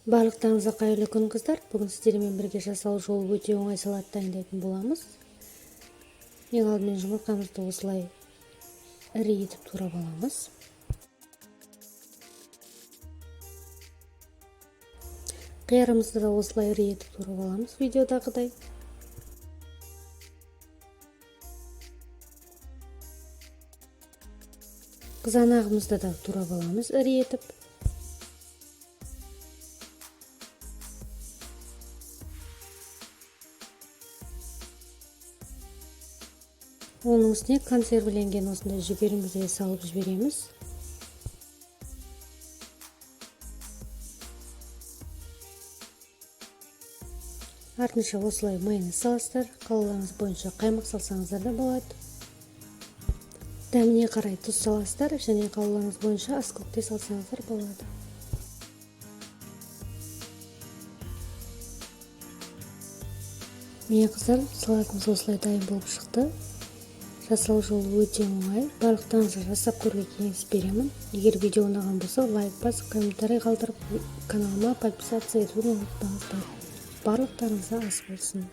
Барлықтарыңызға қайырлы күн қыздар. Бүгін сіздермен бірге жасалу жолы өте оңай салат дайындайтын боламыз. Ең алдымен жұмыртқамызды осылай ірі етіп турап аламыз. Қиярымызды да осылай ірі етіп турап аламыз видеодағыдай. Қызанағымызды да турап аламыз ірі етіп. Оның үстіне консервіленген осындай жүгерімізді салып жібереміз. Артынша осылай майонез саласыздар. Қалауларыңыз бойынша қаймақ салсаңыздар да болады. Дәміне қарай тұз саласыздар және қалауларыңыз бойынша аскөкте салсаңыздар болады. Міне қыздар, салатымыз осылай дайын болып шықты. Жасалу жолы өте оңай. Барлықтарыңызға жасап көруге кеңес беремін. Егер видео ұнаған болса, лайк басып, комментарий қалдырып, каналыма подписаться етуді ұмытпаңыздар. Барлықтарыңызға ас болсын.